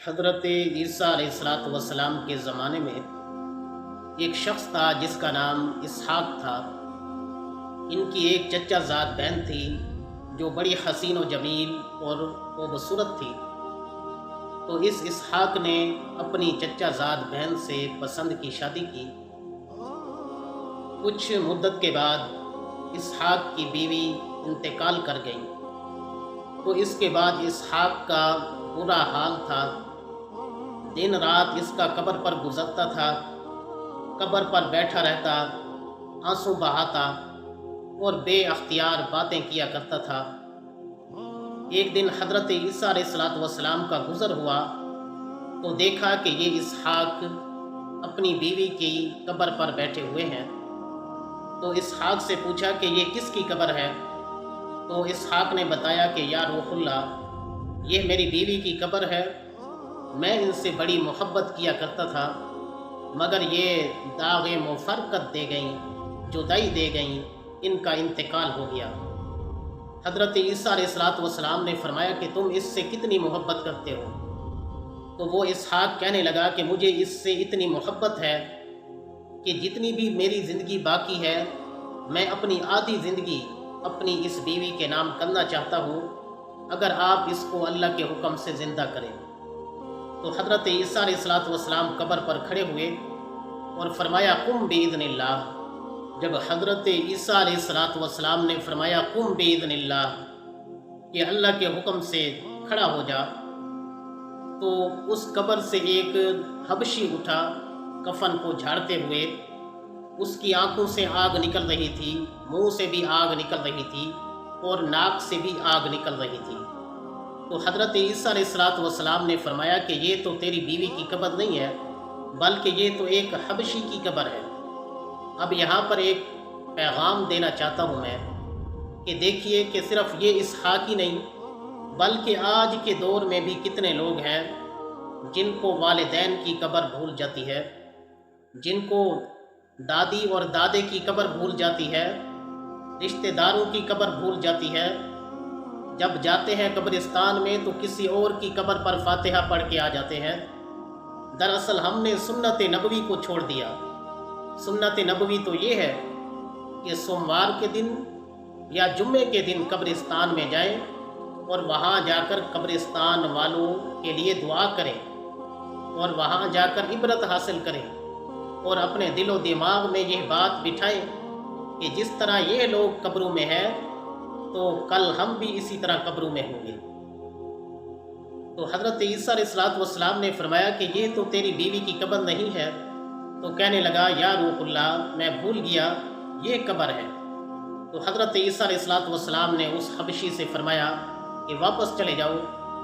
حضرت عیسیٰ علیہ السلام کے زمانے میں ایک شخص تھا جس کا نام اسحاق تھا۔ ان کی ایک چچا زاد بہن تھی جو بڑی حسین و جمیل اور خوبصورت تھی۔ تو اس اسحاق نے اپنی چچا زاد بہن سے پسند کی شادی کی۔ کچھ مدت کے بعد اسحاق کی بیوی انتقال کر گئی، تو اس کے بعد اسحاق کا برا حال تھا۔ دن رات اس کا قبر پر گزرتا تھا، قبر پر بیٹھا رہتا، آنسو بہاتا اور بے اختیار باتیں کیا کرتا تھا۔ ایک دن حضرت عیسیٰ علیہ السلام کا گزر ہوا تو دیکھا کہ یہ اسحاق اپنی بیوی کی قبر پر بیٹھے ہوئے ہیں۔ تو اسحاق سے پوچھا کہ یہ کس کی قبر ہے؟ تو اسحاق نے بتایا کہ یا روح اللہ، یہ میری بیوی کی قبر ہے۔ میں ان سے بڑی محبت کیا کرتا تھا، مگر یہ داغ مفرقت دے گئیں، جدائی دے گئیں، ان کا انتقال ہو گیا۔ حضرت عیسیٰ علیہ السلام نے فرمایا کہ تم اس سے کتنی محبت کرتے ہو؟ تو وہ اسحاق کہنے لگا کہ مجھے اس سے اتنی محبت ہے کہ جتنی بھی میری زندگی باقی ہے، میں اپنی آدھی زندگی اپنی اس بیوی کے نام کرنا چاہتا ہوں، اگر آپ اس کو اللہ کے حکم سے زندہ کریں۔ تو حضرت عیسیٰ علیہ السلام قبر پر کھڑے ہوئے اور فرمایا قم بإذن اللہ۔ جب حضرت عیسیٰ علیہ السلام نے فرمایا قم بإذن اللہ کہ اللہ کے حکم سے کھڑا ہو جا، تو اس قبر سے ایک حبشی اٹھا کفن کو جھاڑتے ہوئے۔ اس کی آنکھوں سے آگ نکل رہی تھی، منہ سے بھی آگ نکل رہی تھی اور ناک سے بھی آگ نکل رہی تھی۔ تو حضرت عیسیٰ علیہ السلام نے فرمایا کہ یہ تو تیری بیوی کی قبر نہیں ہے، بلکہ یہ تو ایک حبشی کی قبر ہے۔ اب یہاں پر ایک پیغام دینا چاہتا ہوں میں کہ دیکھیے کہ صرف یہ اسحاق ہی نہیں، بلکہ آج کے دور میں بھی کتنے لوگ ہیں جن کو والدین کی قبر بھول جاتی ہے، جن کو دادی اور دادے کی قبر بھول جاتی ہے، رشتہ داروں کی قبر بھول جاتی ہے۔ جب جاتے ہیں قبرستان میں تو کسی اور کی قبر پر فاتحہ پڑھ کے آ جاتے ہیں۔ دراصل ہم نے سنت نبوی کو چھوڑ دیا۔ سنت نبوی تو یہ ہے کہ سوموار کے دن یا جمعے کے دن قبرستان میں جائیں اور وہاں جا کر قبرستان والوں کے لیے دعا کریں اور وہاں جا کر عبرت حاصل کریں اور اپنے دل و دماغ میں یہ بات بٹھائیں کہ جس طرح یہ لوگ قبروں میں ہیں تو کل ہم بھی اسی طرح قبروں میں ہوں گے۔ تو حضرت عیسیٰ علیہ السلام نے فرمایا کہ یہ تو تیری بیوی کی قبر نہیں ہے۔ تو کہنے لگا یا روح اللہ، میں بھول گیا، یہ قبر ہے۔ تو حضرت عیسیٰ علیہ السلام نے اس حبشی سے فرمایا کہ واپس چلے جاؤ۔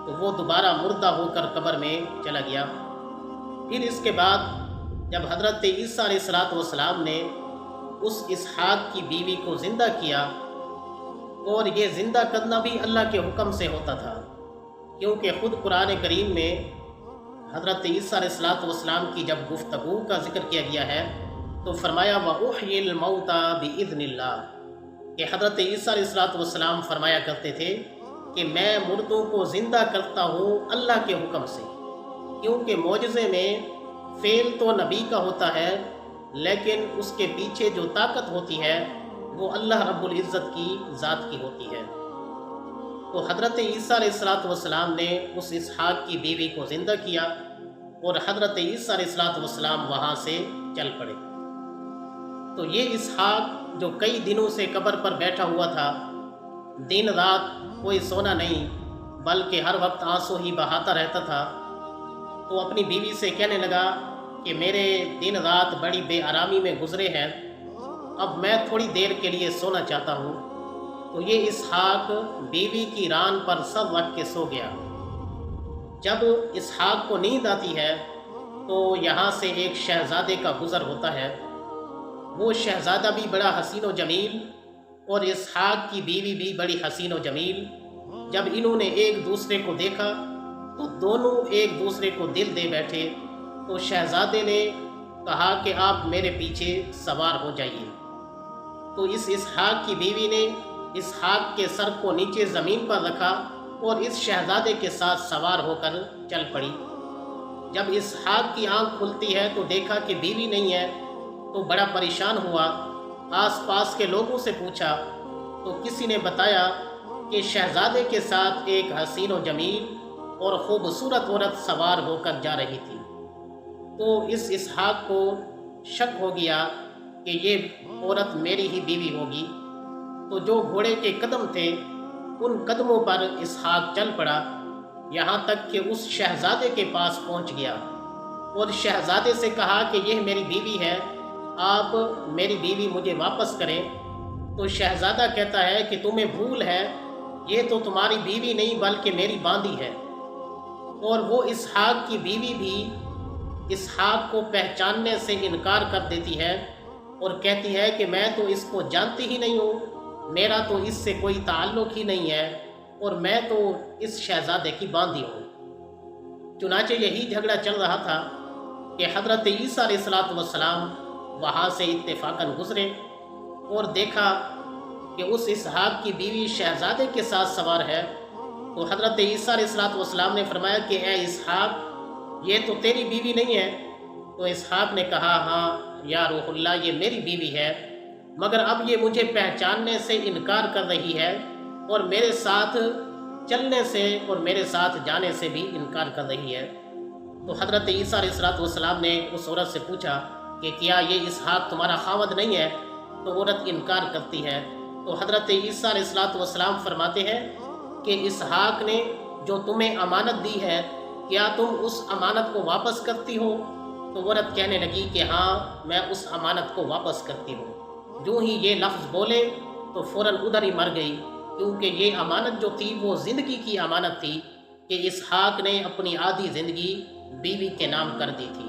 تو وہ دوبارہ مردہ ہو کر قبر میں چلا گیا۔ پھر اس کے بعد جب حضرت عیسیٰ علیہ السلام نے اس اسحاق کی بیوی کو زندہ کیا، اور یہ زندہ کرنا بھی اللہ کے حکم سے ہوتا تھا، کیونکہ خود قرآن کریم میں حضرت عیسیٰ علیہ السلام کی جب گفتگو کا ذکر کیا گیا ہے تو فرمایا وَأُحْيِي الْمَوْتَى بِإِذْنِ اللَّهِ، کہ حضرت عیسیٰ علیہ السلام فرمایا کرتے تھے کہ میں مردوں کو زندہ کرتا ہوں اللہ کے حکم سے، کیونکہ معجزے میں فعل تو نبی کا ہوتا ہے، لیکن اس کے پیچھے جو طاقت ہوتی ہے وہ اللہ رب العزت کی ذات کی ہوتی ہے۔ تو حضرت عیسیٰ علیہ السلام نے اس اسحاق کی بیوی کو زندہ کیا اور حضرت عیسیٰ علیہ السلام وہاں سے چل پڑے۔ تو یہ اسحاق جو کئی دنوں سے قبر پر بیٹھا ہوا تھا، دن رات کوئی سونا نہیں بلکہ ہر وقت آنسو ہی بہاتا رہتا تھا، تو اپنی بیوی سے کہنے لگا کہ میرے دن رات بڑی بے آرامی میں گزرے ہیں، اب میں تھوڑی دیر کے لیے سونا چاہتا ہوں۔ تو یہ اسحاق بیوی کی ران پر سب رکھ کے سو گیا۔ جب اسحاق کو نیند آتی ہے تو یہاں سے ایک شہزادے کا گزر ہوتا ہے۔ وہ شہزادہ بھی بڑا حسین و جمیل اور اسحاق کی بیوی بھی بڑی حسین و جمیل۔ جب انہوں نے ایک دوسرے کو دیکھا تو دونوں ایک دوسرے کو دل دے بیٹھے۔ تو شہزادے نے کہا کہ آپ میرے پیچھے سوار ہو جائیے۔ تو اس اسحاق کی بیوی نے اسحاق کے سر کو نیچے زمین پر رکھا اور اس شہزادے کے ساتھ سوار ہو کر چل پڑی۔ جب اسحاق کی آنکھ کھلتی ہے تو دیکھا کہ بیوی نہیں ہے، تو بڑا پریشان ہوا۔ آس پاس کے لوگوں سے پوچھا تو کسی نے بتایا کہ شہزادے کے ساتھ ایک حسین و جمیل اور خوبصورت عورت سوار ہو کر جا رہی تھی۔ تو اس اسحاق کو شک ہو گیا کہ یہ عورت میری ہی بیوی ہوگی۔ تو جو گھوڑے کے قدم تھے ان قدموں پر اسحاق چل پڑا، یہاں تک کہ اس شہزادے کے پاس پہنچ گیا اور شہزادے سے کہا کہ یہ میری بیوی ہے، آپ میری بیوی مجھے واپس کریں۔ تو شہزادہ کہتا ہے کہ تمہیں بھول ہے، یہ تو تمہاری بیوی نہیں بلکہ میری باندی ہے۔ اور وہ اسحاق کی بیوی بھی اسحاق کو پہچاننے سے انکار کر دیتی ہے اور کہتی ہے کہ میں تو اس کو جانتی ہی نہیں ہوں، میرا تو اس سے کوئی تعلق ہی نہیں ہے اور میں تو اس شہزادے کی باندی ہوں۔ چنانچہ یہی جھگڑا چل رہا تھا کہ حضرت عیسیٰ علیہ السلام وہاں سے اتفاقاً گزرے اور دیکھا کہ اس اسحاق کی بیوی شہزادے کے ساتھ سوار ہے۔ تو حضرت عیسیٰ علیہ السلام نے فرمایا کہ اے اسحاق، یہ تو تیری بیوی نہیں ہے۔ تو اسحاق نے کہا ہاں یا روح اللہ، یہ میری بیوی ہے، مگر اب یہ مجھے پہچاننے سے انکار کر رہی ہے اور میرے ساتھ چلنے سے اور میرے ساتھ جانے سے بھی انکار کر رہی ہے۔ تو حضرت عیسیٰ علیہ السلام نے اس عورت سے پوچھا کہ کیا یہ اسحاق تمہارا خاوند نہیں ہے؟ تو عورت انکار کرتی ہے۔ تو حضرت عیسیٰ علیہ السلام فرماتے ہیں کہ اسحاق نے جو تمہیں امانت دی ہے، کیا تم اس امانت کو واپس کرتی ہو؟ تو عورت کہنے لگی کہ ہاں میں اس امانت کو واپس کرتی ہوں۔ جو ہی یہ لفظ بولے تو فوراً ادھر ہی مر گئی، کیونکہ یہ امانت جو تھی وہ زندگی کی امانت تھی کہ اسحاق نے اپنی آدھی زندگی بیوی کے نام کر دی تھی۔